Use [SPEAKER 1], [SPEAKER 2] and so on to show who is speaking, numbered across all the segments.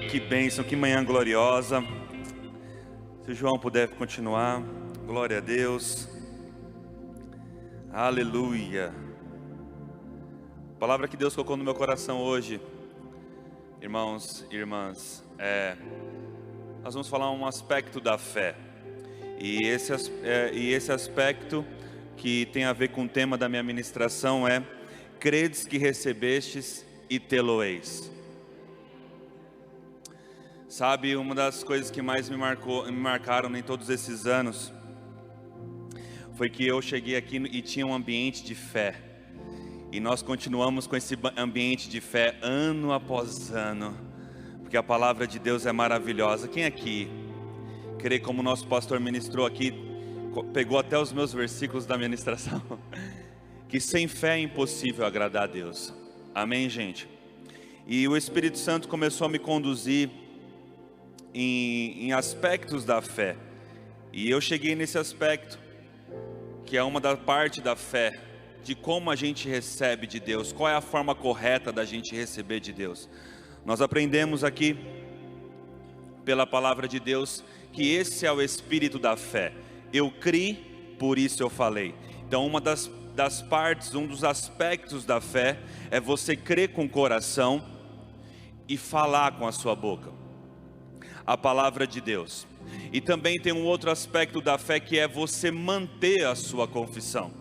[SPEAKER 1] Que bênção, que manhã gloriosa. Se o João puder continuar. Glória a Deus. Aleluia. A palavra que Deus colocou no meu coração hoje, irmãos e irmãs, nós vamos falar um aspecto da fé. E esse aspecto que tem a ver com o tema da minha ministração é: credes que recebestes e tê-lo-eis. Sabe, uma das coisas que mais me marcaram em todos esses anos foi que eu cheguei aqui e tinha um ambiente de fé. E nós continuamos com esse ambiente de fé ano após ano, porque a palavra de Deus é maravilhosa. Quem aqui crê, como o nosso pastor ministrou aqui, pegou até os meus versículos da ministração, que sem fé é impossível agradar a Deus? Amém, gente? E o Espírito Santo começou a me conduzir em aspectos da fé, e eu cheguei nesse aspecto, que é uma da parte da fé, de como a gente recebe de Deus, qual é a forma correta da gente receber de Deus. Nós aprendemos aqui, pela palavra de Deus, que esse é o espírito da fé. Eu criei, por isso eu falei. Então uma das partes, um dos aspectos da fé, é você crer com o coração e falar com a sua boca a palavra de Deus. E também tem um outro aspecto da fé, que é você manter a sua confissão.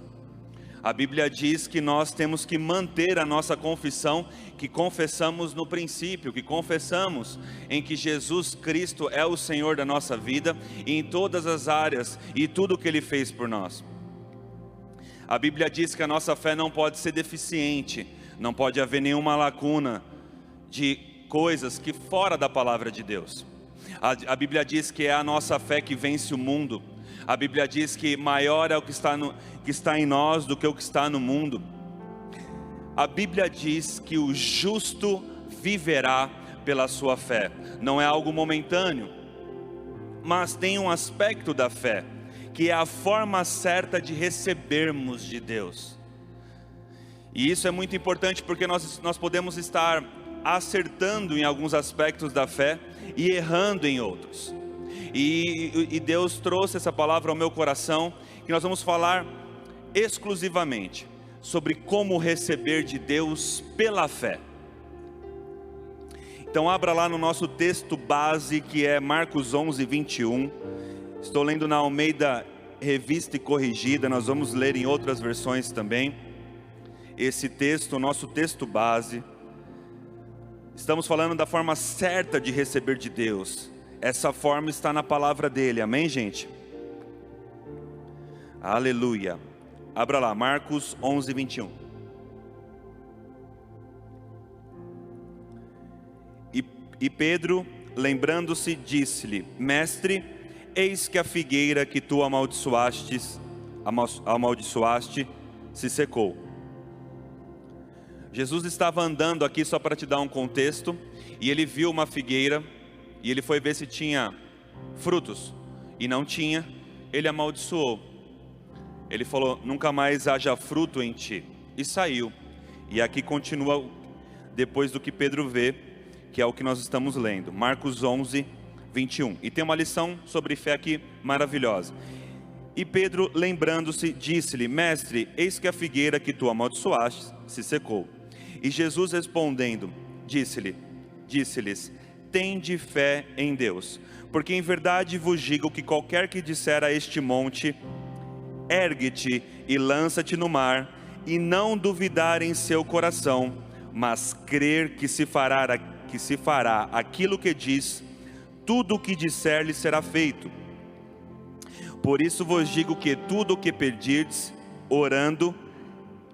[SPEAKER 1] A Bíblia diz que nós temos que manter a nossa confissão, que confessamos no princípio, que confessamos em que Jesus Cristo é o Senhor da nossa vida, e em todas as áreas, e tudo o que Ele fez por nós. A Bíblia diz que a nossa fé não pode ser deficiente, não pode haver nenhuma lacuna de coisas que fora da palavra de Deus. A Bíblia diz que é a nossa fé que vence o mundo. A Bíblia diz que maior é o que está em nós do que o que está no mundo. A Bíblia diz que o justo viverá pela sua fé. Não é algo momentâneo, mas tem um aspecto da fé, que é a forma certa de recebermos de Deus. E isso é muito importante, porque nós podemos estar acertando em alguns aspectos da fé e errando em outros. E Deus trouxe essa palavra ao meu coração, que nós vamos falar exclusivamente sobre como receber de Deus pela fé. Então abra lá no nosso texto base, que é Marcos 11, 21. Estou lendo na Almeida Revista e Corrigida, nós vamos ler em outras versões também esse texto, o nosso texto base. Estamos falando da forma certa de receber de Deus. Essa forma está na palavra dele, amém, gente? Aleluia. Abra lá, Marcos 11, 21. E Pedro, lembrando-se, disse-lhe: Mestre, eis que a figueira que tu amaldiçoaste se secou. Jesus estava andando aqui, só para te dar um contexto, e ele viu uma figueira, e ele foi ver se tinha frutos, e não tinha. Ele amaldiçoou. Ele falou: nunca mais haja fruto em ti, e saiu. E aqui continua depois do que Pedro vê, que é o que nós estamos lendo, Marcos 11, 21. E tem uma lição sobre fé aqui maravilhosa. E Pedro, lembrando-se, disse-lhe: Mestre, eis que a figueira que tu amaldiçoaste se secou. E Jesus respondendo, disse-lhes: tende fé em Deus, porque em verdade vos digo que qualquer que disser a este monte: ergue-te e lança-te no mar, e não duvidar em seu coração, mas crer que se fará aquilo que diz, tudo o que disser lhe será feito. Por isso vos digo que tudo o que pedirdes, orando,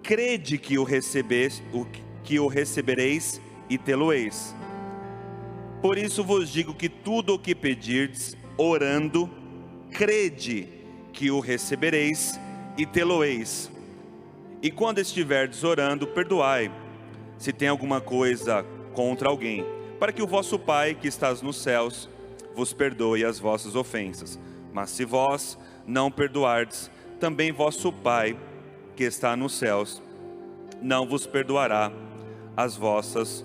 [SPEAKER 1] crede que o recebereis e tê-lo-eis. Por isso vos digo que tudo o que pedirdes, orando, crede que o recebereis e tê-lo-eis. E quando estiverdes orando, perdoai, se tem alguma coisa contra alguém, para que o vosso Pai que estás nos céus vos perdoe as vossas ofensas. Mas se vós não perdoardes, também vosso Pai que está nos céus não vos perdoará as vossas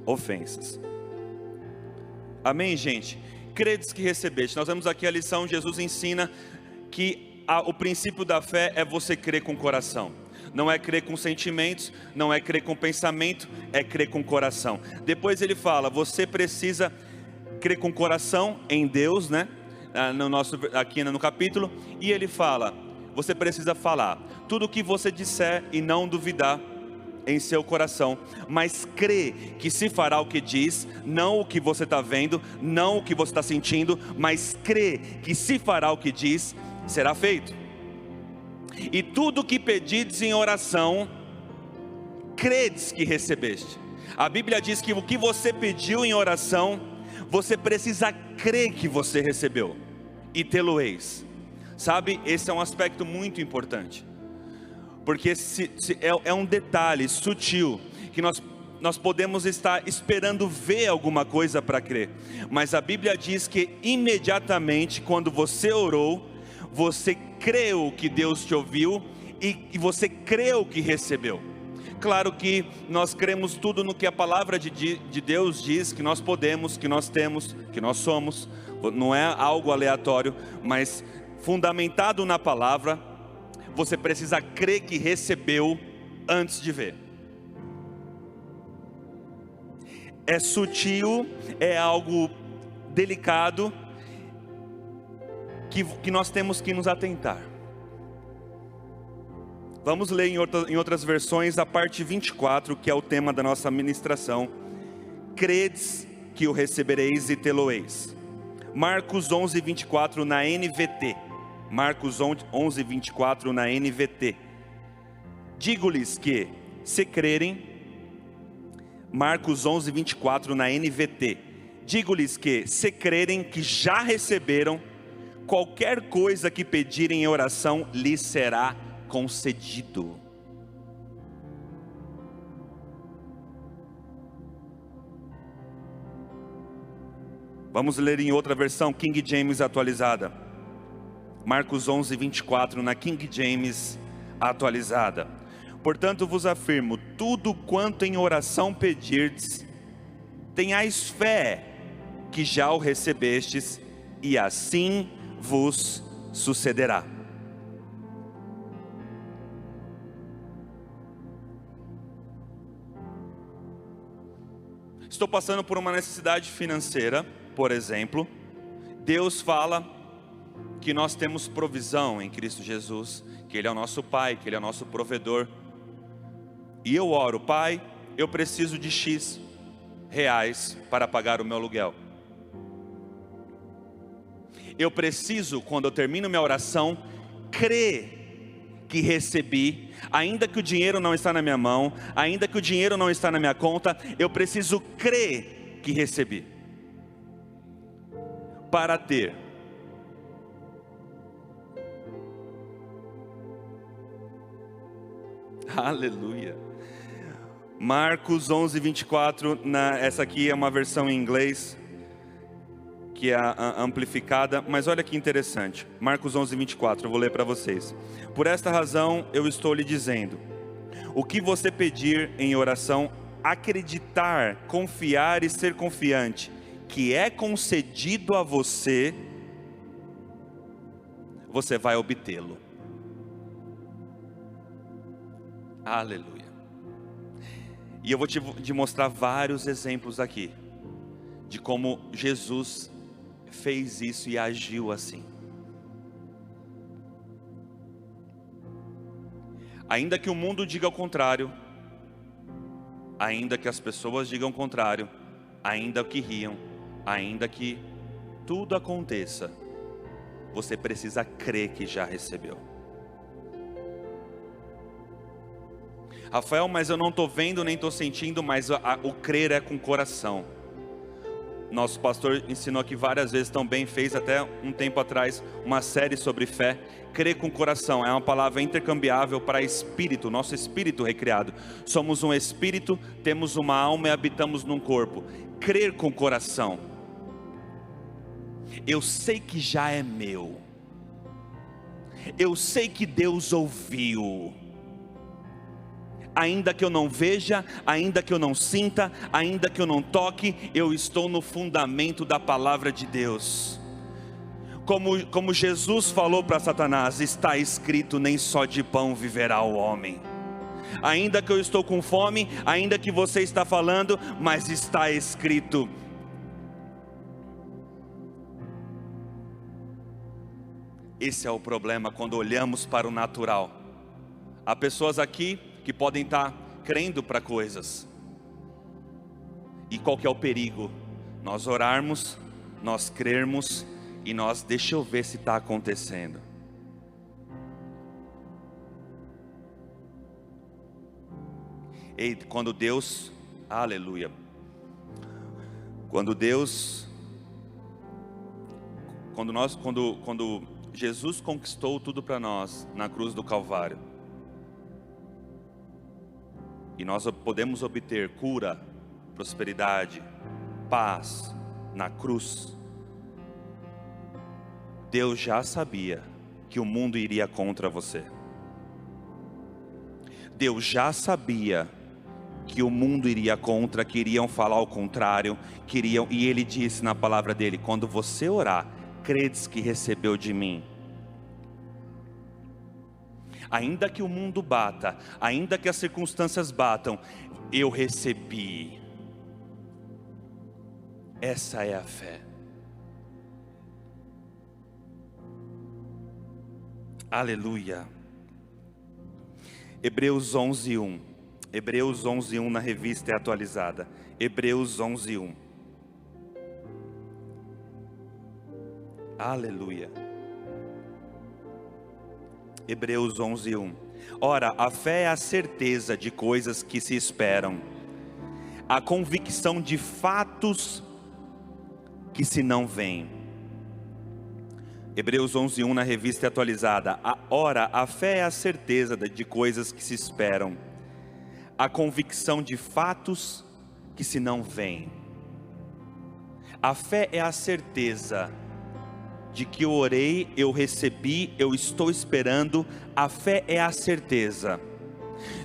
[SPEAKER 1] ofensas. Amém, gente? Credes que recebeste. Nós vemos aqui a lição, Jesus ensina que o princípio da fé é você crer com o coração. Não é crer com sentimentos, não é crer com pensamento, é crer com o coração. Depois ele fala, você precisa crer com o coração em Deus, né? Aqui no capítulo. E ele fala, você precisa falar tudo o que você disser e não duvidar em seu coração, mas crê que se fará o que diz, não o que você está vendo, não o que você está sentindo, mas crê que se fará o que diz, será feito. E tudo o que pedides em oração, credes que recebeste. A Bíblia diz que o que você pediu em oração, você precisa crer que você recebeu, e tê-lo-eis. Sabe, esse é um aspecto muito importante, porque é um detalhe sutil, que nós podemos estar esperando ver alguma coisa para crer, mas a Bíblia diz que imediatamente quando você orou, você creu que Deus te ouviu, e você creu que recebeu. Claro que nós cremos tudo no que a palavra de Deus diz, que nós podemos, que nós temos, que nós somos, não é algo aleatório, mas fundamentado na palavra. Você precisa crer que recebeu antes de ver. É sutil, é algo delicado, que nós temos que nos atentar. Vamos ler em outras versões a parte 24, que é o tema da nossa ministração. Credes que o recebereis e tê-lo-eis. Marcos 11, 24 na NVT. Marcos 11, 24 na NVT. Digo-lhes que, se crerem, Marcos 11, 24 na NVT. Digo-lhes que, se crerem que já receberam, qualquer coisa que pedirem em oração, lhes será concedido. Vamos ler em outra versão, King James atualizada. Marcos 11, 24 na King James atualizada. Portanto vos afirmo, tudo quanto em oração pedirdes, tenhais fé que já o recebestes, e assim vos sucederá. Estou passando por uma necessidade financeira, por exemplo. Deus fala que nós temos provisão em Cristo Jesus, que Ele é o nosso Pai, que Ele é o nosso provedor. E eu oro, Pai, eu preciso de X reais para pagar o meu aluguel. Eu preciso, quando eu termino minha oração, crer que recebi, ainda que o dinheiro não está na minha mão, ainda que o dinheiro não está na minha conta, eu preciso crer que recebi, para ter. Aleluia. Marcos 11, 24, essa aqui é uma versão em inglês, que é a amplificada, mas olha que interessante. Marcos 11, 24, eu vou ler para vocês. Por esta razão eu estou lhe dizendo, o que você pedir em oração, acreditar, confiar e ser confiante, que é concedido a você, você vai obtê-lo. Aleluia. E eu vou te mostrar vários exemplos aqui, de como Jesus fez isso e agiu assim. Ainda que o mundo diga o contrário, ainda que as pessoas digam o contrário, ainda que riam, ainda que tudo aconteça, você precisa crer que já recebeu. Rafael, mas eu não estou vendo nem estou sentindo, mas o crer é com o coração. Nosso pastor ensinou aqui várias vezes também, fez até um tempo atrás uma série sobre fé. Crer com o coração é uma palavra intercambiável para espírito, nosso espírito recriado. Somos um espírito, temos uma alma e habitamos num corpo. Crer com o coração. Eu sei que já é meu. Eu sei que Deus ouviu. Ainda que eu não veja, ainda que eu não sinta, ainda que eu não toque, eu estou no fundamento da palavra de Deus. Como Jesus falou para Satanás, está escrito: nem só de pão viverá o homem. Ainda que eu estou com fome, ainda que você está falando, mas está escrito. Esse é o problema quando olhamos para o natural. Há pessoas aqui que podem estar crendo para coisas. E qual que é o perigo? Nós orarmos, nós crermos e nós, deixa eu ver se está acontecendo. E quando Deus, aleluia, quando Jesus conquistou tudo para nós na cruz do Calvário, e nós podemos obter cura, prosperidade, paz na cruz. Deus já sabia que o mundo iria contra você. Deus já sabia que o mundo iria contra, queriam falar o contrário, e Ele disse na palavra dele: quando você orar, credes que recebeu de mim. Ainda que o mundo bata, ainda que as circunstâncias batam, eu recebi. Essa é a fé. Aleluia. Hebreus 11:1. Hebreus 11:1 na revista é atualizada. Hebreus 11:1. Aleluia. Hebreus 11:1. Ora, a fé é a certeza de coisas que se esperam, a convicção de fatos que se não veem. Hebreus 11:1 na revista atualizada. Ora, a fé é a certeza de coisas que se esperam, a convicção de fatos que se não veem. A fé é a certeza de que eu orei, eu recebi, eu estou esperando. A fé é a certeza.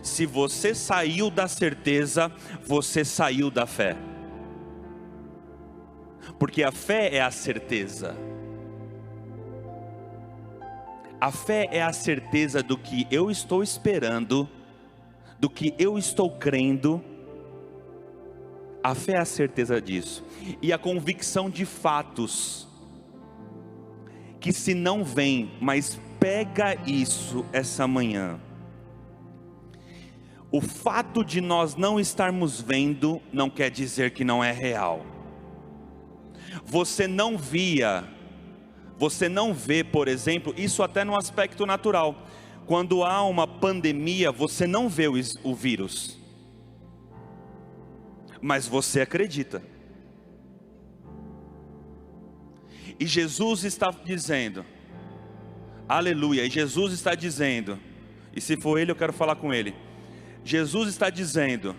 [SPEAKER 1] Se você saiu da certeza, você saiu da fé. Porque a fé é a certeza. A fé é a certeza do que eu estou esperando, do que eu estou crendo. A fé é a certeza disso. E a convicção de fatos que se não vem, mas pega isso essa manhã. O fato de nós não estarmos vendo não quer dizer que não é real. Você não vê, por exemplo, isso até no aspecto natural. Quando há uma pandemia, você não vê o vírus, mas você acredita. E Jesus está dizendo, aleluia, e Jesus está dizendo, e se for Ele eu quero falar com Ele. Jesus está dizendo,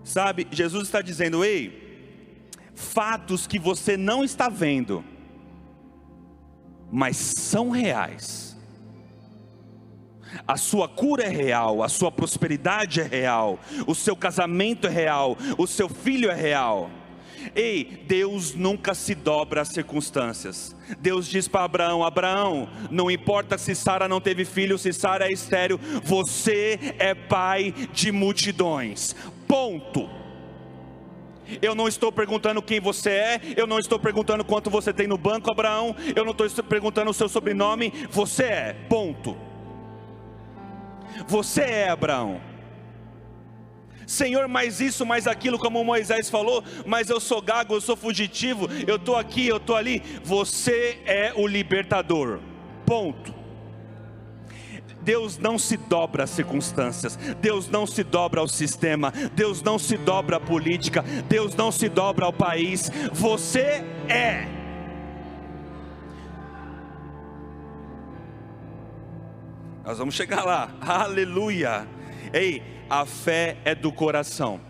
[SPEAKER 1] sabe, Jesus está dizendo: ei, fatos que você não está vendo, mas são reais. A sua cura é real, a sua prosperidade é real, o seu casamento é real, o seu filho é real. Ei, Deus nunca se dobra às circunstâncias. Deus diz para Abraão: Abraão, não importa se Sara não teve filho, se Sara é estéril, você é pai de multidões, ponto. Eu não estou perguntando quem você é, eu não estou perguntando quanto você tem no banco, Abraão, eu não estou perguntando o seu sobrenome, você é, ponto. Você é, Abraão. Senhor, mais isso, mais aquilo, como Moisés falou, mas eu sou gago, eu sou fugitivo, eu estou aqui, eu estou ali. Você é o libertador, ponto. Deus não se dobra às circunstâncias, Deus não se dobra ao sistema, Deus não se dobra à política, Deus não se dobra ao país. Você é. Nós vamos chegar lá, aleluia. Ei, a fé é do coração.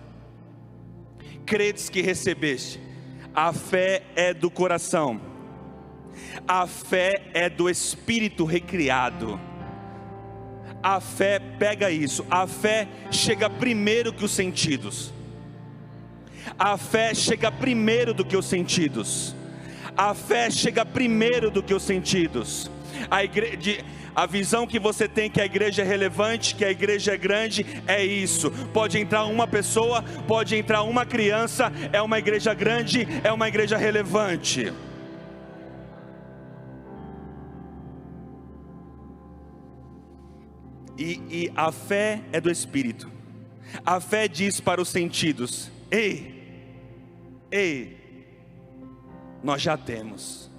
[SPEAKER 1] Credes que recebeste. A fé é do coração. A fé é do espírito recriado. A fé, pega isso, a fé chega primeiro que os sentidos. A fé chega primeiro do que os sentidos. A fé chega primeiro do que os sentidos. A visão que você tem que a igreja é relevante, que a igreja é grande, é isso. Pode entrar uma pessoa, pode entrar uma criança, é uma igreja grande, é uma igreja relevante. E a fé é do Espírito. A fé diz para os sentidos: ei, nós já temos.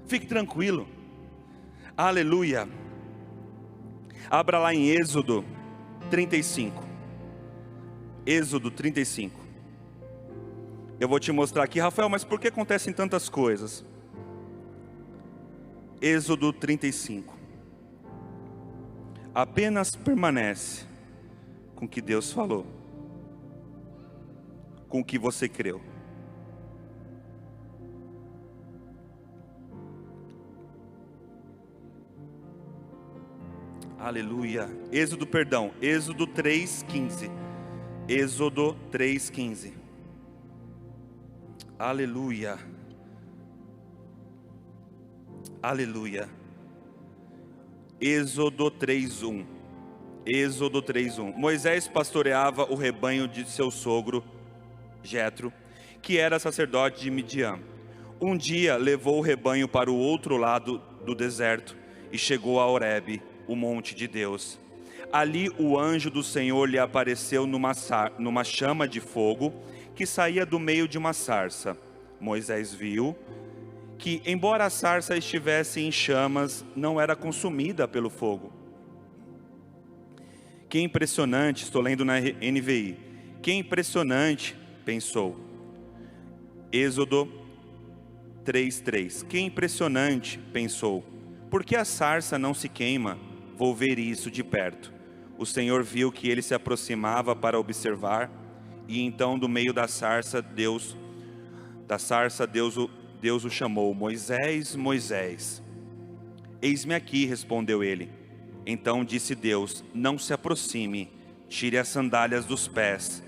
[SPEAKER 1] Fique tranquilo. Aleluia. Abra lá em Êxodo 35. Êxodo 35. Eu vou te mostrar aqui, Rafael, mas por que acontecem tantas coisas? Êxodo 35. Apenas permanece com o que Deus falou, com o que você creu. Aleluia. Êxodo 3:15. Êxodo 3:15. Aleluia. Aleluia. Êxodo 3:1. Êxodo 3:1. Moisés pastoreava o rebanho de seu sogro Jetro, que era sacerdote de Midian. Um dia levou o rebanho para o outro lado do deserto e chegou a Horebe, o monte de Deus. Ali o anjo do Senhor lhe apareceu numa chama de fogo que saía do meio de uma sarça. Moisés viu que, embora a sarça estivesse em chamas, não era consumida pelo fogo. Que impressionante, estou lendo na NVI. Que impressionante, pensou. Êxodo 3:3. Que impressionante, pensou. Por que a sarça não se queima? Vou ver isso de perto. O Senhor viu que ele se aproximava para observar, e então do meio da sarça Deus o chamou: Moisés, Moisés. Eis-me aqui, respondeu ele. Então disse Deus: não se aproxime, tire as sandálias dos pés,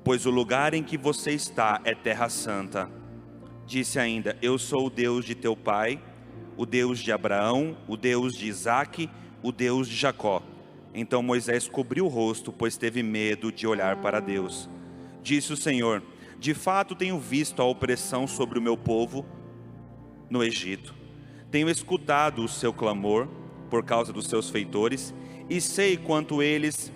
[SPEAKER 1] pois o lugar em que você está é terra santa. Disse ainda: eu sou o Deus de teu pai, o Deus de Abraão, o Deus de Isaque, o Deus de Jacó. Então Moisés cobriu o rosto, pois teve medo de olhar para Deus. Disse o Senhor: de fato tenho visto a opressão sobre o meu povo no Egito. Tenho escutado o seu clamor por causa dos seus feitores, e sei quanto eles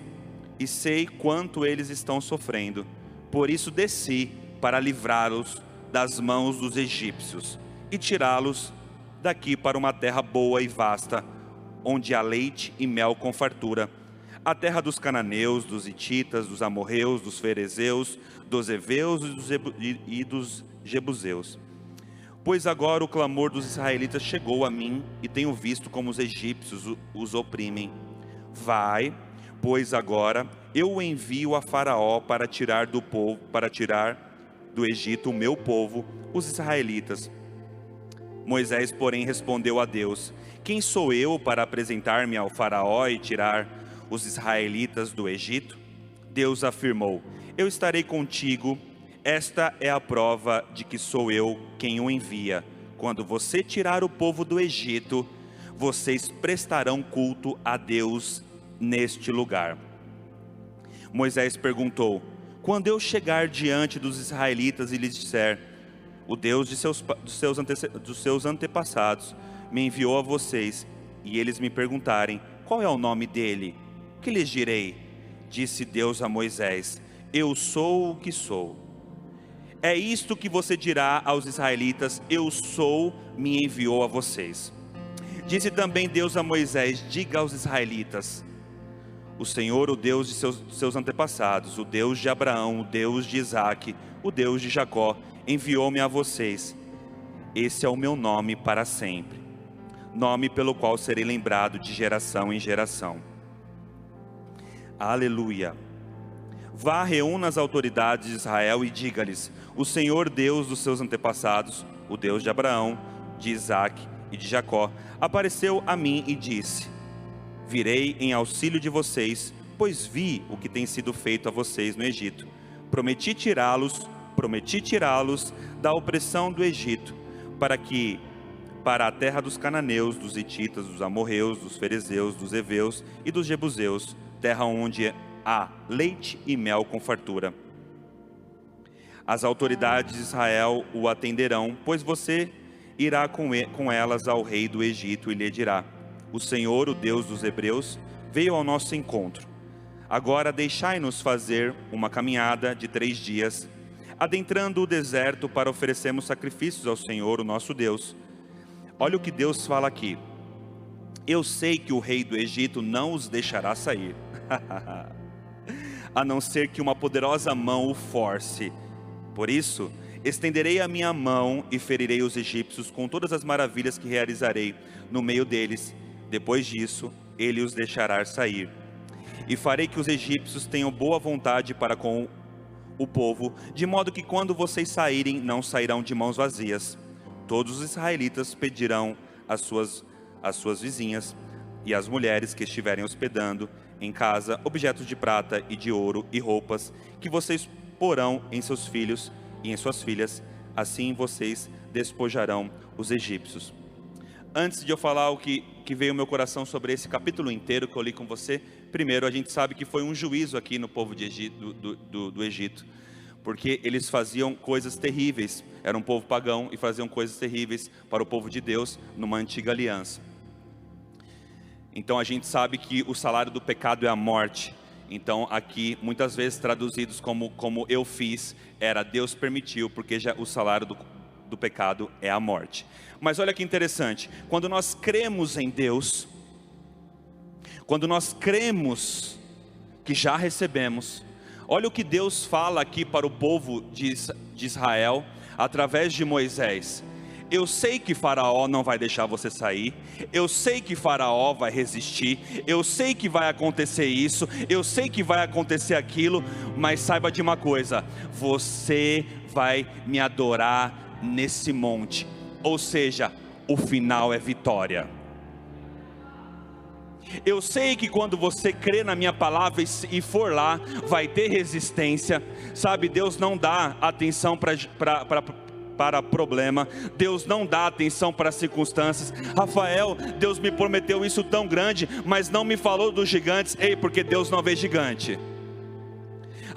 [SPEAKER 1] estão sofrendo. Por isso desci para livrá-los das mãos dos egípcios e tirá-los daqui para uma terra boa e vasta, onde há leite e mel com fartura, a terra dos cananeus, dos hititas, dos amorreus, dos ferezeus, dos heveus e dos jebuseus. Pois agora o clamor dos israelitas chegou a mim, e tenho visto como os egípcios os oprimem. Vai, pois agora eu o envio a Faraó para tirar do Egito o meu povo, os israelitas. Moisés, porém, respondeu a Deus: quem sou eu para apresentar-me ao Faraó e tirar os israelitas do Egito? Deus afirmou: eu estarei contigo. Esta é a prova de que sou eu quem o envia. Quando você tirar o povo do Egito, vocês prestarão culto a Deus neste lugar. Moisés perguntou: quando eu chegar diante dos israelitas e lhes disser: o Deus dos seus antepassados me enviou a vocês, e eles me perguntarem: qual é o nome dele? Que lhes direi? Disse Deus a Moisés: eu sou o que sou. É isto que você dirá aos israelitas: eu sou, me enviou a vocês. Disse também Deus a Moisés: diga aos israelitas: o Senhor, o Deus de seus antepassados, o Deus de Abraão, o Deus de Isaque, o Deus de Jacó, enviou-me a vocês. Esse é o meu nome para sempre, nome pelo qual serei lembrado de geração em geração. Aleluia. Vá, reúna as autoridades de Israel e diga-lhes: o Senhor, Deus dos seus antepassados, o Deus de Abraão, de Isaque e de Jacó, apareceu a mim e disse: virei em auxílio de vocês, pois vi o que tem sido feito a vocês no Egito. Prometi tirá-los da opressão do Egito, para a terra dos cananeus, dos hititas, dos amorreus, dos ferezeus, dos heveus e dos jebuseus, terra onde há leite e mel com fartura. As autoridades de Israel o atenderão, pois você irá com elas ao rei do Egito e lhe dirá: o Senhor, o Deus dos hebreus, veio ao nosso encontro. Agora deixai-nos fazer uma caminhada de 3 dias, adentrando o deserto para oferecermos sacrifícios ao Senhor, o nosso Deus. Olha o que Deus fala aqui: eu sei que o rei do Egito não os deixará sair, a não ser que uma poderosa mão o force. Por isso, estenderei a minha mão e ferirei os egípcios com todas as maravilhas que realizarei no meio deles. Depois disso, ele os deixará sair. E farei que os egípcios tenham boa vontade para com o povo, de modo que quando vocês saírem, não sairão de mãos vazias. Todos os israelitas pedirão às suas vizinhas e às mulheres que estiverem hospedando em casa objetos de prata e de ouro e roupas, que vocês porão em seus filhos e em suas filhas. Assim vocês despojarão os egípcios. Antes de eu falar o que veio ao meu coração sobre esse capítulo inteiro que eu li com você, primeiro a gente sabe que foi um juízo aqui no povo do Egito, porque eles faziam coisas terríveis. Era um povo pagão e faziam coisas terríveis para o povo de Deus numa antiga aliança. Então a gente sabe que o salário do pecado é a morte. Então aqui, muitas vezes traduzidos como eu fiz, era Deus permitiu, porque já o salário do pecado é a morte. Mas olha que interessante, quando nós cremos em Deus, quando nós cremos que já recebemos, olha o que Deus fala aqui para o povo de Israel, através de Moisés: eu sei que Faraó não vai deixar você sair, eu sei que Faraó vai resistir, eu sei que vai acontecer isso, eu sei que vai acontecer aquilo, mas saiba de uma coisa: você vai me adorar nesse monte. Ou seja, o final é vitória. Eu sei que quando você crê na minha palavra e for lá, vai ter resistência. Sabe, Deus não dá atenção para problema, Deus não dá atenção para circunstâncias. Rafael, Deus me prometeu isso tão grande, mas não me falou dos gigantes. Ei, porque Deus não vê gigante.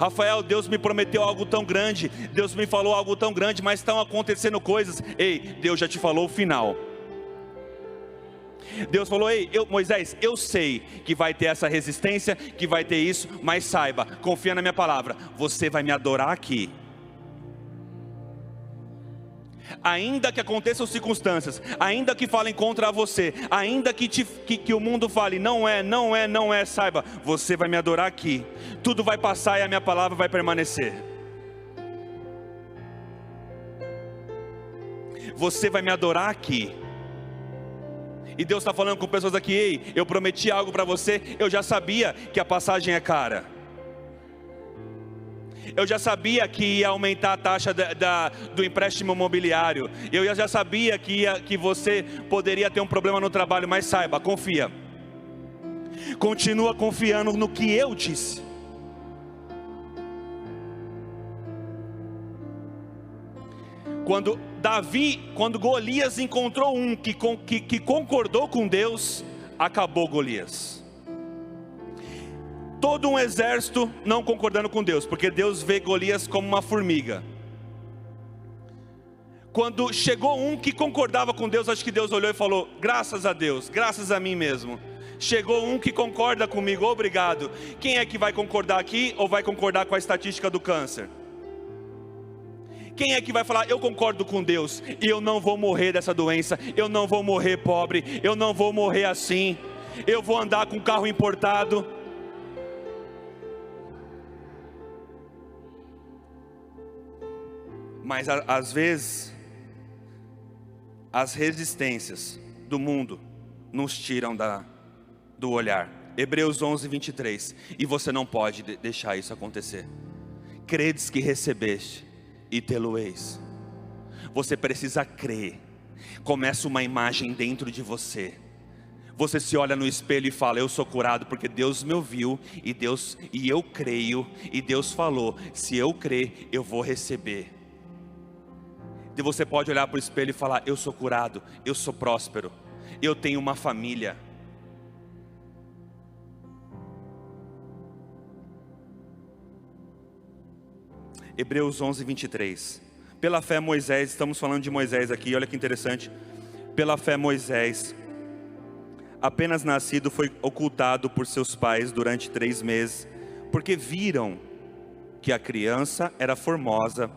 [SPEAKER 1] Rafael, Deus me prometeu algo tão grande, Deus me falou algo tão grande, mas estão acontecendo coisas. Ei, Deus já te falou o final. Deus falou: ei, Moisés, eu sei que vai ter essa resistência, que vai ter isso, mas saiba, confia na minha palavra, você vai me adorar aqui. Ainda que aconteçam circunstâncias, ainda que falem contra você, ainda que o mundo fale não é, saiba, você vai me adorar aqui. Tudo vai passar e a minha palavra vai permanecer. Você vai me adorar aqui. E Deus está falando com pessoas aqui: ei, eu prometi algo para você, eu já sabia que a passagem é cara. Eu já sabia que ia aumentar a taxa do empréstimo imobiliário. Eu já sabia que você poderia ter um problema no trabalho, mas saiba, confia. Continua confiando no que eu disse. Quando Golias encontrou um que concordou com Deus, acabou Golias. Todo um exército não concordando com Deus, porque Deus vê Golias como uma formiga. Quando chegou um que concordava com Deus, acho que Deus olhou e falou: graças a Deus, graças a mim mesmo. Chegou um que concorda comigo, obrigado. Quem é que vai concordar aqui, ou vai concordar com a estatística do câncer? Quem é que vai falar: eu concordo com Deus, e eu não vou morrer dessa doença, eu não vou morrer pobre, eu não vou morrer assim, eu vou andar com carro importado? Mas às vezes, as resistências do mundo nos tiram do olhar. Hebreus 11, 23. E você não pode deixar isso acontecer. Credes que recebeste, e tê-lo-eis. Você precisa crer Começa uma imagem dentro de você. Você se olha no espelho e fala: eu sou curado porque Deus me ouviu e eu creio, e Deus falou, se eu crer, eu vou receber. E você pode olhar para o espelho e falar: eu sou curado, eu sou próspero, eu tenho uma família. Hebreus 11, 23. Pela fé Moisés, estamos falando de Moisés aqui, olha que interessante. Pela fé Moisés, apenas nascido, foi ocultado por seus pais durante 3 meses, porque viram que a criança era formosa.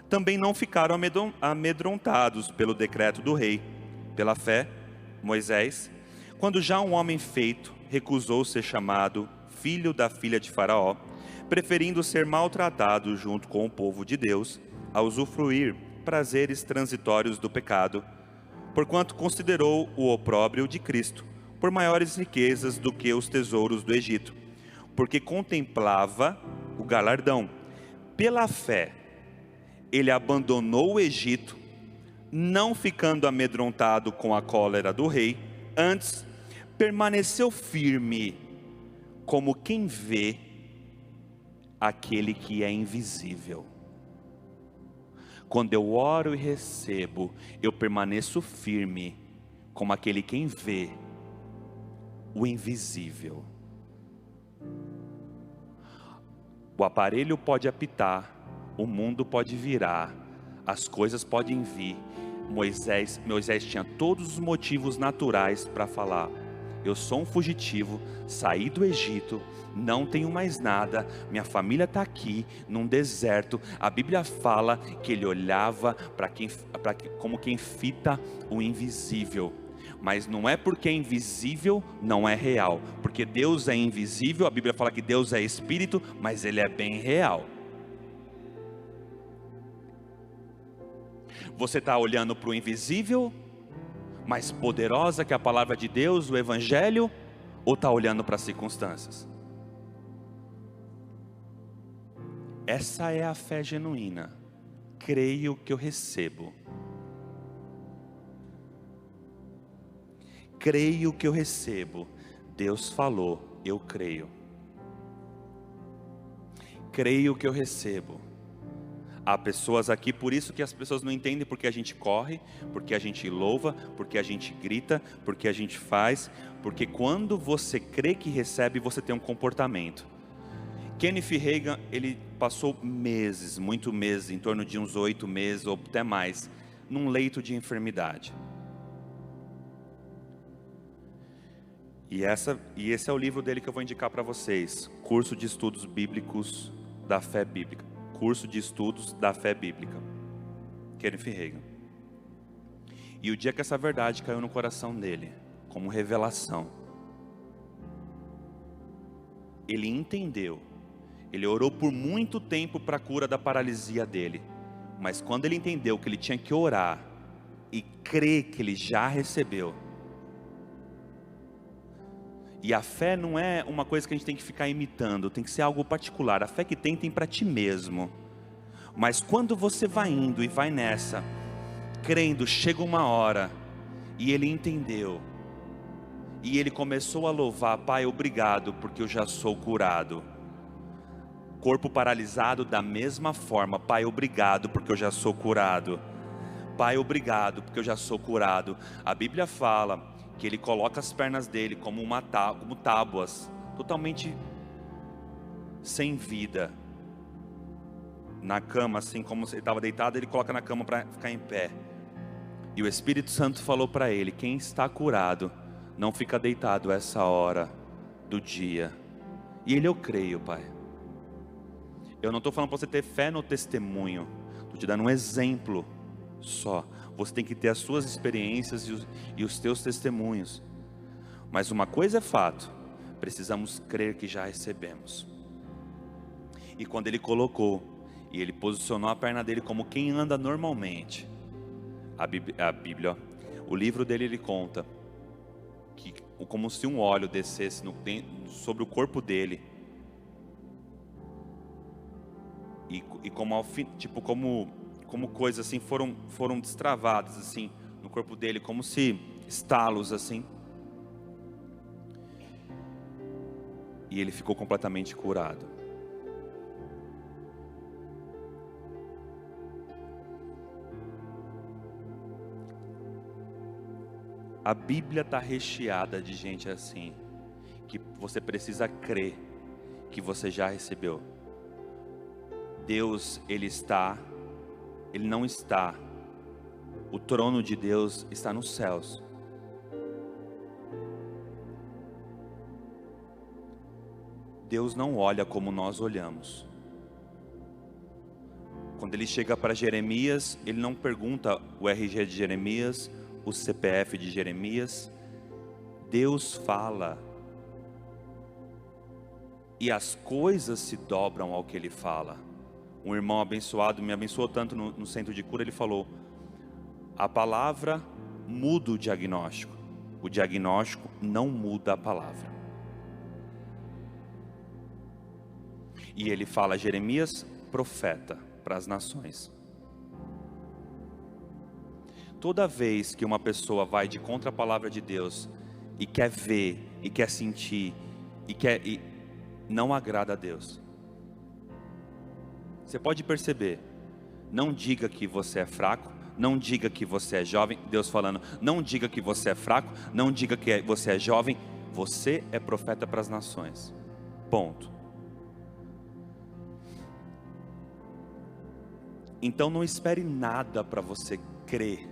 [SPEAKER 1] Também não ficaram amedrontados pelo decreto do rei. Pela fé, Moisés, quando já um homem feito, recusou ser chamado filho da filha de Faraó, preferindo ser maltratado junto com o povo de Deus, a usufruir prazeres transitórios do pecado, porquanto considerou o opróbrio de Cristo por maiores riquezas do que os tesouros do Egito, porque contemplava o galardão. Pela fé, ele abandonou o Egito, não ficando amedrontado com a cólera do rei, antes permaneceu firme, como quem vê aquele que é invisível. Quando eu oro e recebo, eu permaneço firme, como aquele quem vê o invisível. O aparelho pode apitar, o mundo pode virar, as coisas podem vir. Moisés tinha todos os motivos naturais para falar: eu sou um fugitivo, saí do Egito, não tenho mais nada, minha família está aqui, num deserto. A Bíblia fala que ele olhava como quem fita o invisível. Mas não é porque é invisível, não é real. Porque Deus é invisível, a Bíblia fala que Deus é espírito, mas Ele é bem real. Você está olhando para o invisível, mais poderosa que a palavra de Deus, o Evangelho, ou está olhando para as circunstâncias? Essa é a fé genuína. Creio que eu recebo. Creio que eu recebo. Deus falou, eu creio. Creio que eu recebo. Há pessoas aqui, por isso que as pessoas não entendem porque a gente corre, porque a gente louva, porque a gente grita, porque a gente faz, porque quando você crê que recebe, você tem um comportamento. Kenneth Hagin, ele passou meses, muito meses, em torno de uns 8 meses ou até mais, num leito de enfermidade. E esse é o livro dele que eu vou indicar para vocês. Curso de Estudos Bíblicos da Fé Bíblica. Curso de Estudos da Fé Bíblica. Kenneth Hagin. E o dia que essa verdade caiu no coração dele, como revelação, ele entendeu. Ele orou por muito tempo para a cura da paralisia dele. Mas quando ele entendeu que ele tinha que orar e crer que ele já recebeu. E a fé não é uma coisa que a gente tem que ficar imitando, tem que ser algo particular. A fé que tem para ti mesmo. Mas quando você vai indo e vai nessa, crendo, chega uma hora, e ele entendeu. E ele começou a louvar: Pai, obrigado, porque eu já sou curado. Corpo paralisado da mesma forma: Pai, obrigado, porque eu já sou curado. Pai, obrigado, porque eu já sou curado. A Bíblia fala que ele coloca as pernas dele como tábuas, totalmente sem vida, na cama, assim como ele estava deitado, ele coloca na cama para ficar em pé. E o Espírito Santo falou para ele: quem está curado, não fica deitado essa hora do dia. E ele: eu creio, Pai. Eu não estou falando para você ter fé no testemunho, estou te dando um exemplo só. Você tem que ter as suas experiências e os teus testemunhos. Mas uma coisa é fato: precisamos crer que já recebemos. E quando ele colocou, e ele posicionou a perna dele como quem anda normalmente, a Bíblia, o livro dele, ele conta que como se um óleo descesse sobre o corpo dele, e como coisas assim foram destravadas, assim, no corpo dele, como se estalos assim. E ele ficou completamente curado. A Bíblia está recheada de gente assim, que você precisa crer que você já recebeu. Deus, Ele não está, o trono de Deus está nos céus. Deus não olha como nós olhamos. Quando Ele chega para Jeremias, Ele não pergunta o RG de Jeremias, o CPF de Jeremias. Deus fala, e as coisas se dobram ao que Ele fala. Um irmão abençoado me abençoou tanto no centro de cura, ele falou: a palavra muda o diagnóstico não muda a palavra. E ele fala: Jeremias, profeta para as nações. Toda vez que uma pessoa vai de contra a palavra de Deus e quer ver, e quer sentir, e não agrada a Deus. Você pode perceber. Não diga que você é fraco, não diga que você é jovem. Deus falando: não diga que você é fraco, não diga que você é jovem. Você é profeta para as nações. Ponto. Então não espere nada para você crer.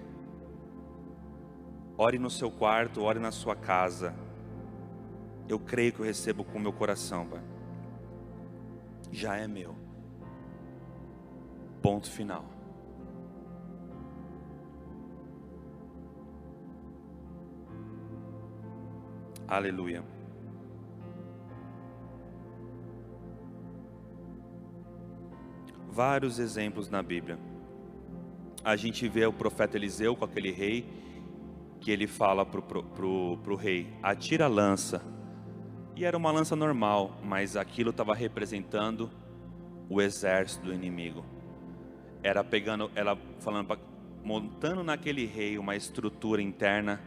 [SPEAKER 1] Ore no seu quarto, ore na sua casa. Eu creio que eu recebo com o meu coração, Pai. Já é meu. Ponto final. Aleluia. Vários exemplos na Bíblia. A gente vê o profeta Eliseu com aquele rei, que ele fala pro rei: atira a lança. E era uma lança normal, mas aquilo estava representando o exército do inimigo. Era falando, montando naquele rei uma estrutura interna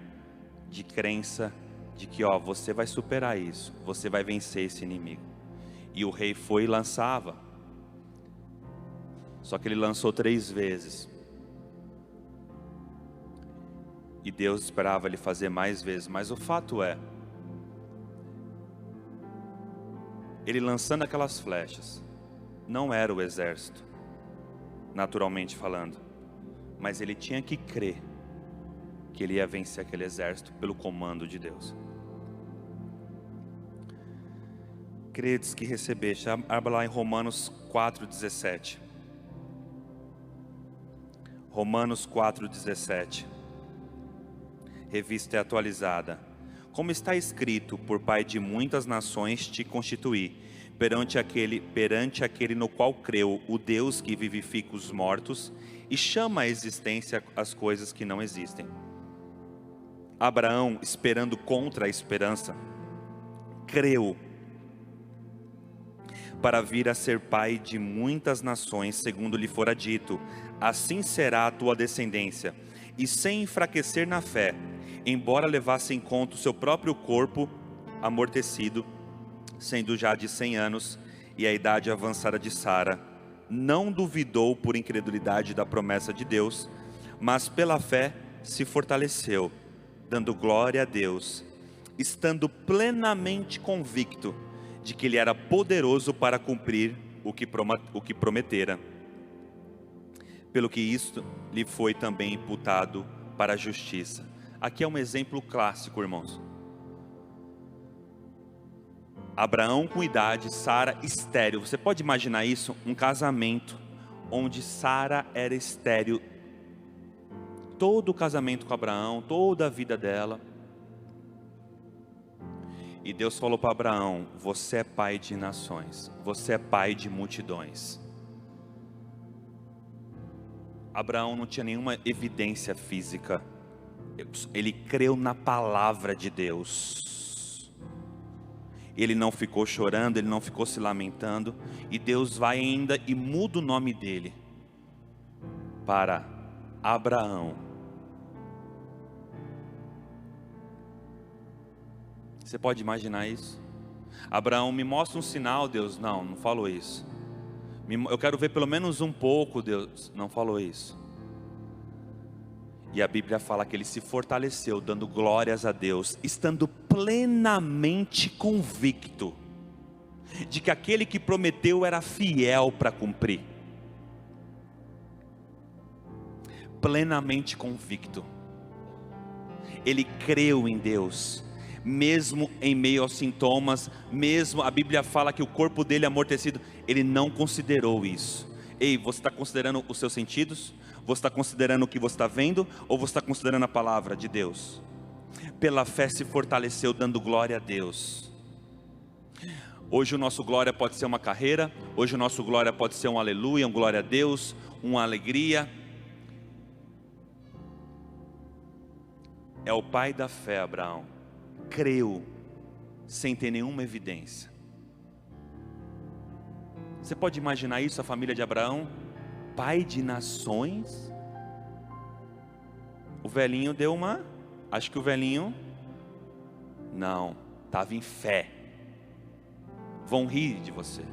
[SPEAKER 1] de crença, de que você vai superar isso, você vai vencer esse inimigo. E o rei foi e lançava. Só que ele lançou 3 vezes. E Deus esperava ele fazer mais vezes. Mas o fato é, ele lançando aquelas flechas, não era o exército, naturalmente falando. Mas ele tinha que crer que ele ia vencer aquele exército pelo comando de Deus. Credes que recebeste. Abra lá em Romanos 4,17. Romanos 4,17. Revista atualizada. Como está escrito: por pai de muitas nações te constituí, perante aquele no qual creu, o Deus que vivifica os mortos e chama à existência as coisas que não existem. Abraão, esperando contra a esperança, creu para vir a ser pai de muitas nações, segundo lhe fora dito: assim será a tua descendência. E sem enfraquecer na fé, embora levasse em conta o seu próprio corpo amortecido, sendo já de 100 anos, e a idade avançada de Sara, não duvidou por incredulidade da promessa de Deus, mas pela fé se fortaleceu, dando glória a Deus, estando plenamente convicto de que Ele era poderoso para cumprir o que prometera. Pelo que isto lhe foi também imputado para a justiça. Aqui é um exemplo clássico, irmãos. Abraão com idade, Sara estéril. Você pode imaginar isso? Um casamento onde Sara era estéril. Todo o casamento com Abraão, toda a vida dela. E Deus falou para Abraão: você é pai de nações, você é pai de multidões. Abraão não tinha nenhuma evidência física. Ele creu na palavra de Deus. Ele não ficou chorando, ele não ficou se lamentando. E Deus vai ainda e muda o nome dele para Abraão. Você pode imaginar isso? Abraão, me mostra um sinal, Deus. Não, não falou isso. Eu quero ver pelo menos um pouco, Deus. Não falou isso. E a Bíblia fala que ele se fortaleceu, dando glórias a Deus, estando plenamente convicto de que aquele que prometeu era fiel para cumprir. Plenamente convicto. Ele creu em Deus, mesmo em meio aos sintomas, mesmo a Bíblia fala que o corpo dele amortecido, ele não considerou isso. Ei, você está considerando os seus sentidos? Você está considerando o que você está vendo? Ou você está considerando a palavra de Deus? Pela fé se fortaleceu, dando glória a Deus. Hoje o nosso glória pode ser uma carreira, hoje o nosso glória pode ser um aleluia, um glória a Deus, uma alegria. É o pai da fé, Abraão. Creu, sem ter nenhuma evidência. Você pode imaginar isso, a família de Abraão? Pai de nações? O velhinho deu uma... Acho que o velhinho... Não, estava em fé. Vão rir de você.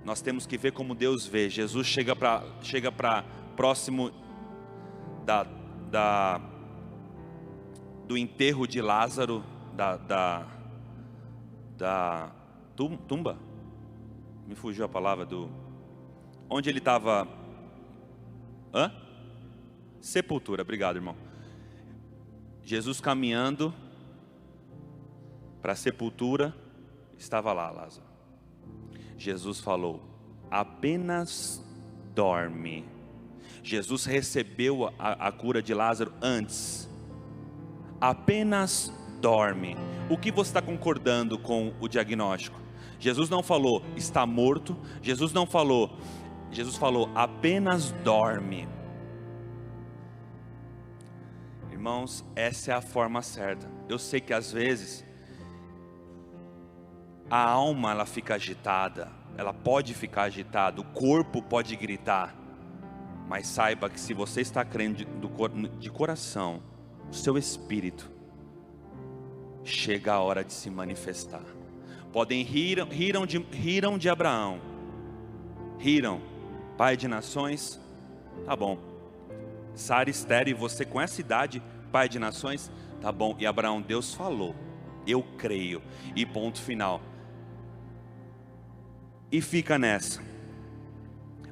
[SPEAKER 1] Nós temos que ver como Deus vê. Jesus chega para próximo do enterro de Lázaro, da tumba, me fugiu a palavra, onde ele estava, sepultura, obrigado irmão. Jesus caminhando para a sepultura, estava lá Lázaro. Jesus falou, apenas dorme. Jesus recebeu a cura de Lázaro antes. Apenas dorme. O que você está concordando com o diagnóstico? Jesus não falou, está morto. Jesus falou, apenas dorme. Irmãos, essa é a forma certa. Eu sei que às vezes a alma ela fica agitada, ela pode ficar agitada, o corpo pode gritar. Mas saiba que se você está crendo de coração, o seu espírito, chega a hora de se manifestar. Podem riram de Abraão, pai de nações, tá bom. Sara estéril, você com essa idade, pai de nações, tá bom. E Abraão, Deus falou, eu creio, e ponto final. E fica nessa.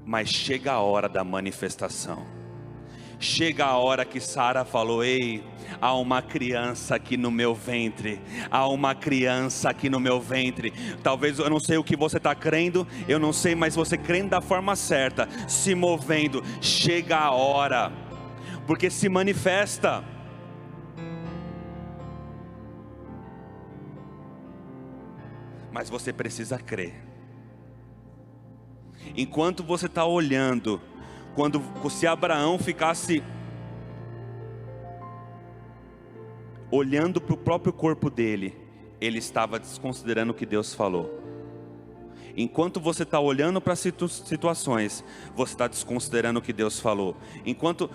[SPEAKER 1] Mas chega a hora da manifestação. Chega a hora que Sara falou, ei, há uma criança aqui no meu ventre. Há uma criança aqui no meu ventre. Talvez, eu não sei o que você está crendo, eu não sei, mas você crendo da forma certa, se movendo, chega a hora. Porque se manifesta. Mas você precisa crer. Enquanto você está olhando, se Abraão ficasse olhando para o próprio corpo dele, ele estava desconsiderando o que Deus falou. Enquanto você está olhando para situações, você está desconsiderando o que Deus falou. Enquanto,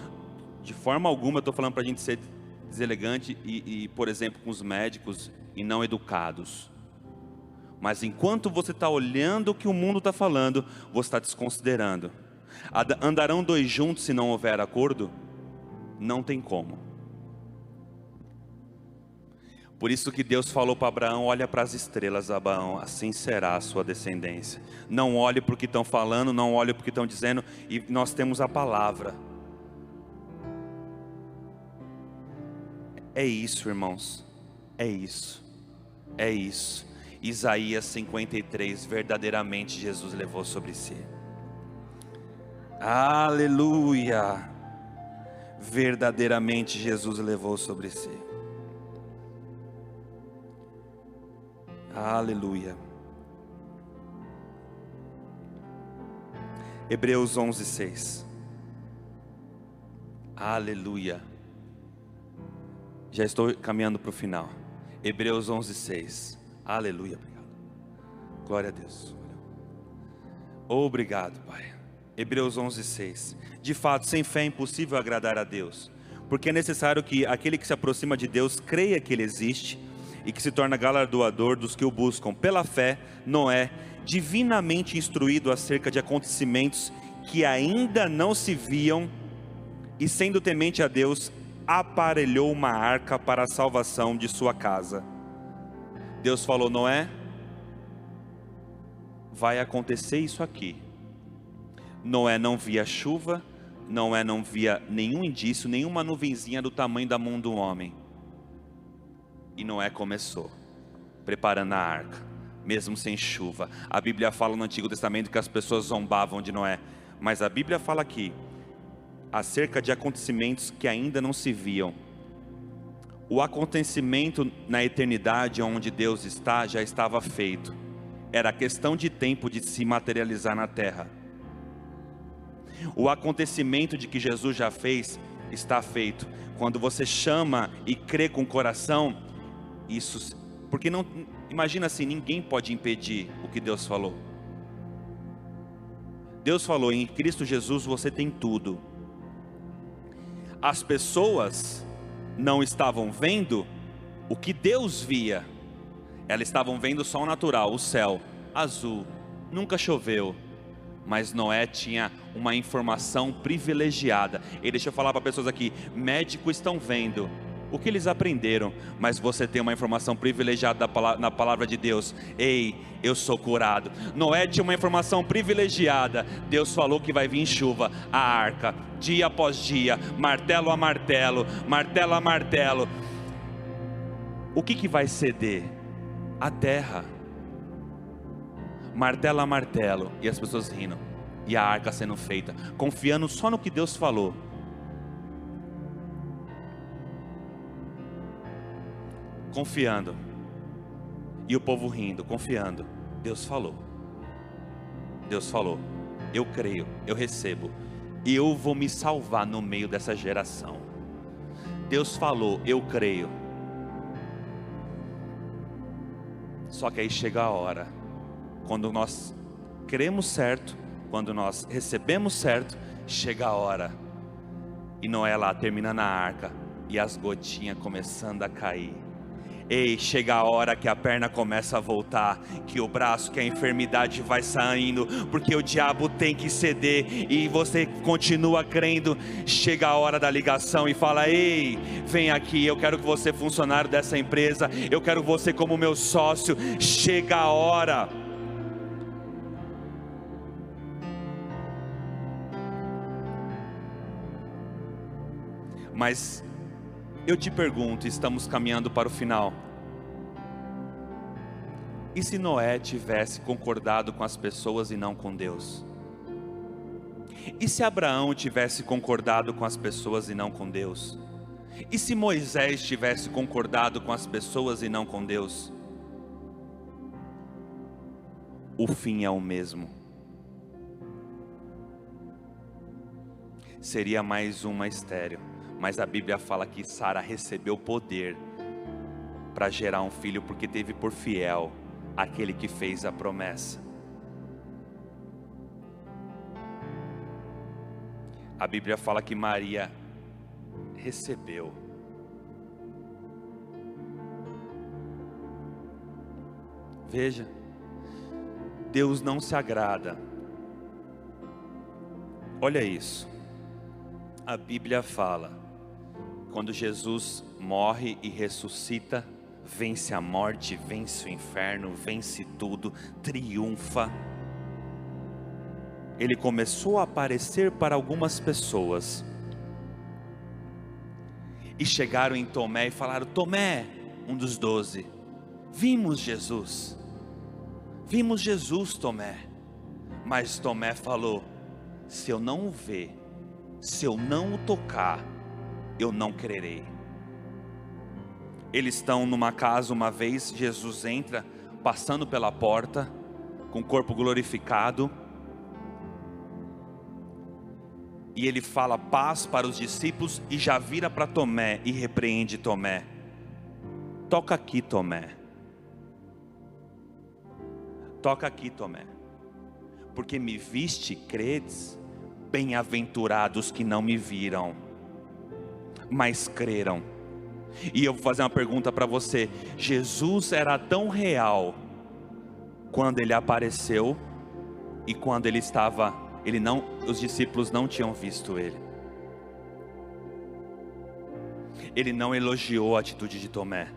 [SPEAKER 1] de forma alguma, eu estou falando para a gente ser deselegante e, por exemplo, com os médicos e não educados. Mas enquanto você está olhando o que o mundo está falando, você está desconsiderando. Andarão dois juntos se não houver acordo? Não tem como. Por isso que Deus falou para Abraão, olha para as estrelas, Abraão, assim será a sua descendência. Não olhe para o que estão falando, não olhe para o que estão dizendo, e nós temos a palavra. É isso, irmãos, é isso, é isso. Isaías 53, verdadeiramente Jesus levou sobre si. Aleluia! Verdadeiramente Jesus levou sobre si. Aleluia. Hebreus 11:6. Aleluia. Já estou caminhando para o final. Hebreus 11:6. Aleluia, obrigado. Glória a Deus. Obrigado, Pai. Hebreus 11:6. De fato, sem fé é impossível agradar a Deus, porque é necessário que aquele que se aproxima de Deus creia que Ele existe e que se torna galardoador dos que o buscam. Pela fé, Noé, divinamente instruído acerca de acontecimentos que ainda não se viam, e sendo temente a Deus, aparelhou uma arca para a salvação de sua casa. Deus falou: Noé, vai acontecer isso aqui. Noé não via chuva, Noé não via nenhum indício, nenhuma nuvenzinha do tamanho da mão do homem. E Noé começou, preparando a arca, mesmo sem chuva. A Bíblia fala no Antigo Testamento que as pessoas zombavam de Noé, mas a Bíblia fala aqui, acerca de acontecimentos que ainda não se viam. O acontecimento na eternidade onde Deus está, já estava feito. Era questão de tempo de se materializar na terra. O acontecimento de que Jesus já fez, está feito. Quando você chama e crê com o coração, isso, porque não, imagina assim, ninguém pode impedir o que Deus falou. Deus falou: em Cristo Jesus você tem tudo. As pessoas não estavam vendo o que Deus via. Elas estavam vendo só o natural, o céu azul, nunca choveu. Mas Noé tinha uma informação privilegiada. E deixa eu falar para pessoas aqui: médicos estão vendo o que eles aprenderam, mas você tem uma informação privilegiada na palavra de Deus. Ei, eu sou curado. Noé tinha uma informação privilegiada. Deus falou que vai vir chuva, a arca, dia após dia, martelo a martelo, martelo a martelo. O que vai ceder? A terra. Martelo a martelo, e as pessoas rindo, e a arca sendo feita, confiando só no que Deus falou. Confiando, e o povo rindo, confiando. Deus falou, Deus falou, eu creio, eu recebo, eu vou me salvar no meio dessa geração. Deus falou, eu creio. Só que aí chega a hora, quando nós cremos certo, quando nós recebemos certo, chega a hora, e Noé lá terminando a arca, e as gotinhas começando a cair. Ei, chega a hora que a perna começa a voltar, que o braço, que a enfermidade vai saindo, porque o diabo tem que ceder, e você continua crendo. Chega a hora da ligação e fala: ei, vem aqui, eu quero que você funcionário dessa empresa, eu quero você como meu sócio. Chega a hora. Mas eu te pergunto, estamos caminhando para o final. E se Noé tivesse concordado com as pessoas e não com Deus? E se Abraão tivesse concordado com as pessoas e não com Deus? E se Moisés tivesse concordado com as pessoas e não com Deus? O fim é o mesmo. Seria mais uma estéril. Mas a Bíblia fala que Sara recebeu poder para gerar um filho, porque teve por fiel aquele que fez a promessa. A Bíblia fala que Maria recebeu. Veja, Deus não se agrada. Olha isso. A Bíblia fala, quando Jesus morre e ressuscita, vence a morte, vence o inferno, vence tudo, triunfa. Ele começou a aparecer para algumas pessoas, e chegaram em Tomé e falaram: Tomé, um dos 12, vimos Jesus, Tomé. Mas Tomé falou: se eu não o ver, se eu não o tocar, eu não crerei. Eles estão numa casa uma vez, Jesus entra, passando pela porta, com o corpo glorificado, e ele fala paz para os discípulos, e já vira para Tomé e repreende Tomé: toca aqui, Tomé, toca aqui, Tomé, porque me viste, credes? Bem-aventurados que não me viram, mas creram. E eu vou fazer uma pergunta para você: Jesus era tão real quando ele apareceu e quando ele estava, os discípulos não tinham visto ele. Ele não elogiou a atitude de Tomé.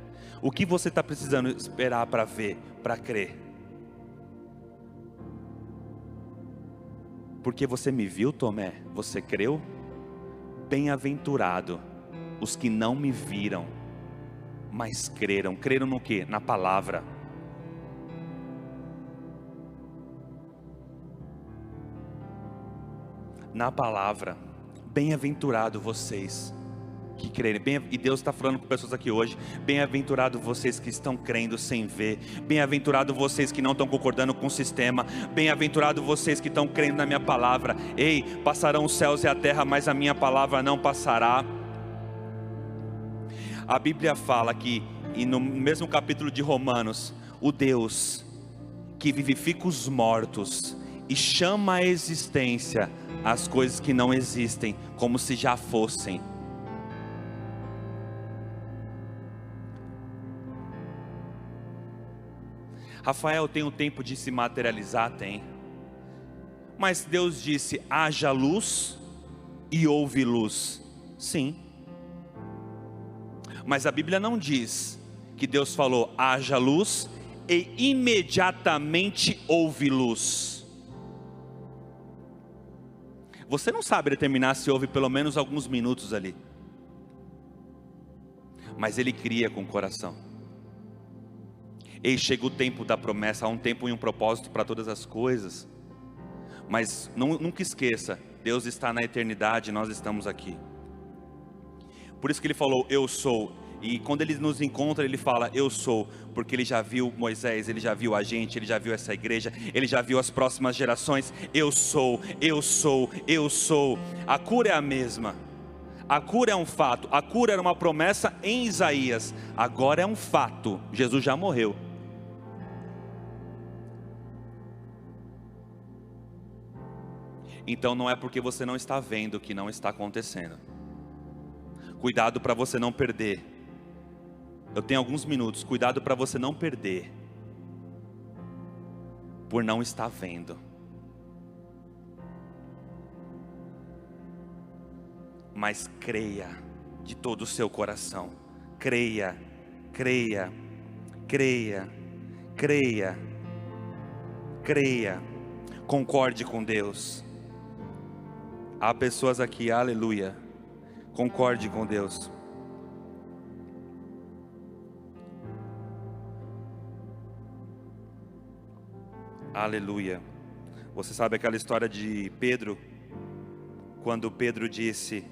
[SPEAKER 1] O que você está precisando esperar para ver, para crer? Porque você me viu, Tomé, você creu? Bem-aventurado os que não me viram, mas creram. Creram no quê? Na palavra. Na palavra. Bem-aventurado vocês que crerem. E Deus está falando com pessoas aqui hoje: bem-aventurado vocês que estão crendo sem ver, bem-aventurado vocês que não estão concordando com o sistema, bem-aventurado vocês que estão crendo na minha palavra. Ei, passarão os céus e a terra, mas a minha palavra não passará. A Bíblia fala que, e no mesmo capítulo de Romanos, o Deus que vivifica os mortos e chama à existência as coisas que não existem, como se já fossem. Rafael, tem um tempo de se materializar? Tem. Mas Deus disse: haja luz e houve luz. Sim. Mas a Bíblia não diz que Deus falou: haja luz e imediatamente houve luz. Você não sabe determinar se houve pelo menos alguns minutos ali. Mas Ele cria com o coração. E chega o tempo da promessa, há um tempo e um propósito para todas as coisas. Mas nunca esqueça, Deus está na eternidade, nós estamos aqui. Por isso que Ele falou: eu sou. E quando Ele nos encontra, Ele fala: eu sou. Porque Ele já viu Moisés, Ele já viu a gente, Ele já viu essa igreja, Ele já viu as próximas gerações. Eu sou, eu sou, eu sou. A cura é a mesma. A cura é um fato. A cura era uma promessa em Isaías. Agora é um fato. Jesus já morreu. Então não é porque você não está vendo que não está acontecendo. Cuidado para você não perder. Eu tenho alguns minutos. Cuidado para você não perder por não estar vendo. Mas creia de todo o seu coração. Creia, creia, creia, creia, creia. Concorde com Deus. Há pessoas aqui, aleluia. Concorde com Deus. Aleluia. Você sabe aquela história de Pedro? Quando Pedro disse,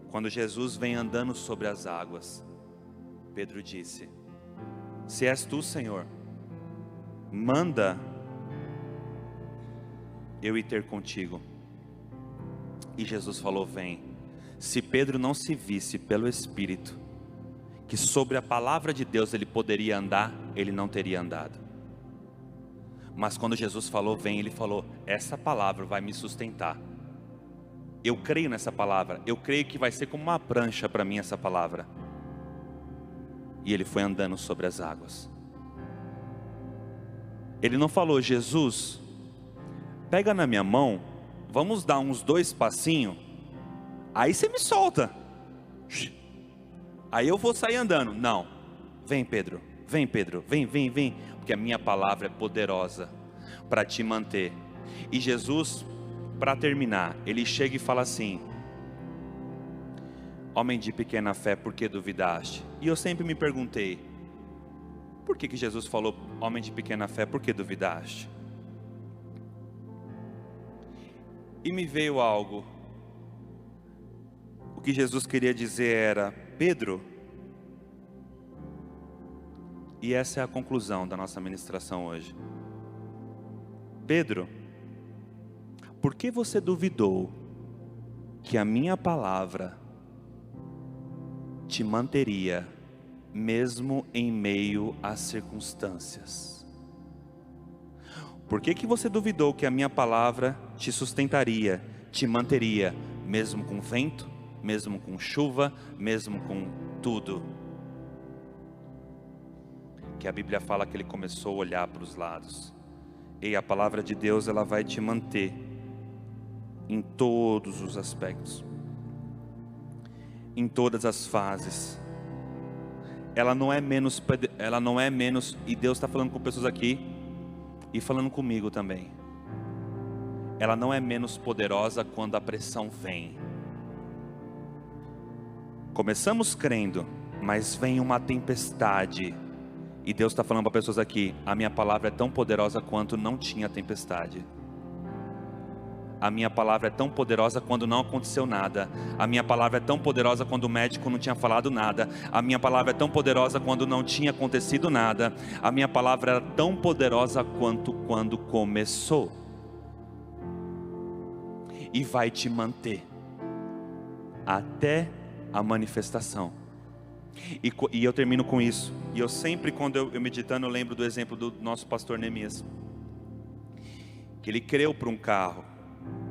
[SPEAKER 1] quando Jesus vem andando sobre as águas, Pedro disse: se és tu, Senhor, manda eu ir ter contigo. E Jesus falou: vem. Se Pedro não se visse pelo Espírito, que sobre a palavra de Deus ele poderia andar, ele não teria andado. Mas quando Jesus falou: vem, ele falou: essa palavra vai me sustentar. Eu creio nessa palavra. Eu creio que vai ser como uma prancha para mim essa palavra. E ele foi andando sobre as águas. Ele não falou: Jesus, pega na minha mão, vamos dar uns 2 passinhos, aí você me solta, aí eu vou sair andando. Não, vem Pedro, vem Pedro, vem, vem, vem, porque a minha palavra é poderosa para te manter. E Jesus, para terminar, ele chega e fala assim: homem de pequena fé, por que duvidaste? E eu sempre me perguntei, por que Jesus falou homem de pequena fé, por que duvidaste? E me veio algo. O que Jesus queria dizer era: Pedro, e essa é a conclusão da nossa ministração hoje. Pedro, por que você duvidou que a minha palavra te manteria mesmo em meio às circunstâncias? Por que você duvidou que a minha palavra te sustentaria, te manteria, mesmo com vento, mesmo com chuva, mesmo com tudo? que a Bíblia fala que ele começou a olhar para os lados. E a palavra de Deus, ela vai te manter em todos os aspectos, em todas as fases. Ela não é menos, e Deus está falando com pessoas aqui e falando comigo também. Ela não é menos poderosa quando a pressão vem. Começamos crendo, mas vem uma tempestade. E Deus está falando para pessoas aqui: a minha palavra é tão poderosa quanto não tinha tempestade. A minha palavra é tão poderosa quando não aconteceu nada. A minha palavra é tão poderosa quando o médico não tinha falado nada. A minha palavra é tão poderosa quando não tinha acontecido nada. A minha palavra era tão poderosa quanto quando começou. E vai te manter até a manifestação. E eu termino com isso. E eu sempre, quando eu meditando, eu lembro do exemplo do nosso pastor Neemias, que ele creu para um carro,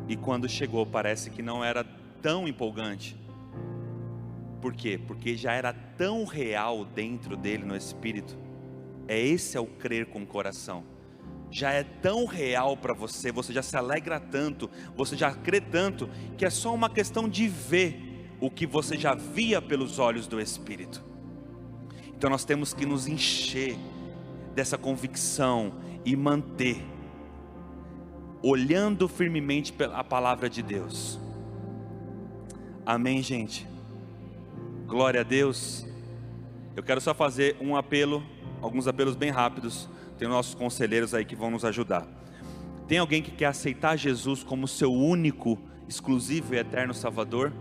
[SPEAKER 1] e quando chegou parece que não era tão empolgante. Por quê? Porque já era tão real dentro dele, no espírito. Esse é o crer com o coração. Já é tão real para você, você já se alegra tanto, você já crê tanto, que é só uma questão de ver o que você já via pelos olhos do Espírito. Então nós temos que nos encher dessa convicção e manter, olhando firmemente pela palavra de Deus. Amém, gente? Glória a Deus. Eu quero só fazer um apelo, alguns apelos bem rápidos. Tem nossos conselheiros aí que vão nos ajudar. Tem alguém que quer aceitar Jesus como seu único, exclusivo e eterno Salvador?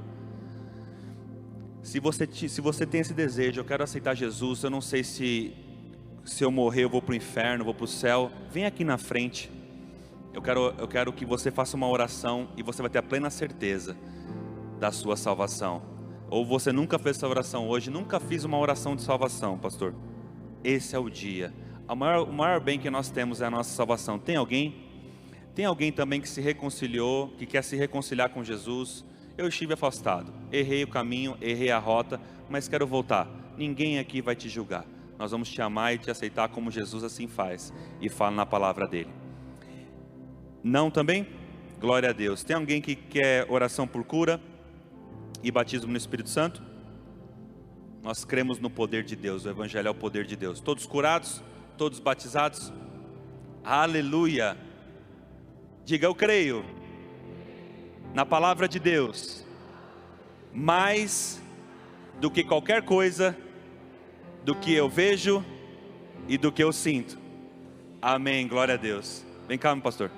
[SPEAKER 1] Se você tem esse desejo, eu quero aceitar Jesus, eu não sei se eu morrer eu vou para o inferno, vou para o céu, vem aqui na frente. Eu quero que você faça uma oração e você vai ter a plena certeza da sua salvação. Ou você nunca fez essa oração hoje: nunca fiz uma oração de salvação, pastor. Esse é o dia. O maior bem que nós temos é a nossa salvação. Tem alguém? Tem alguém também que se reconciliou, que quer se reconciliar com Jesus? Eu estive afastado, errei o caminho, errei a rota, mas quero voltar. Ninguém aqui vai te julgar. Nós vamos te amar e te aceitar como Jesus assim faz e fala na palavra dele. Não também? Glória a Deus. Tem alguém que quer oração por cura e batismo no Espírito Santo? Nós cremos no poder de Deus, o Evangelho é o poder de Deus. Todos curados? Todos batizados? Aleluia! Diga: eu creio na palavra de Deus, mais do que qualquer coisa, do que eu vejo e do que eu sinto. Amém, glória a Deus. Vem cá, meu pastor.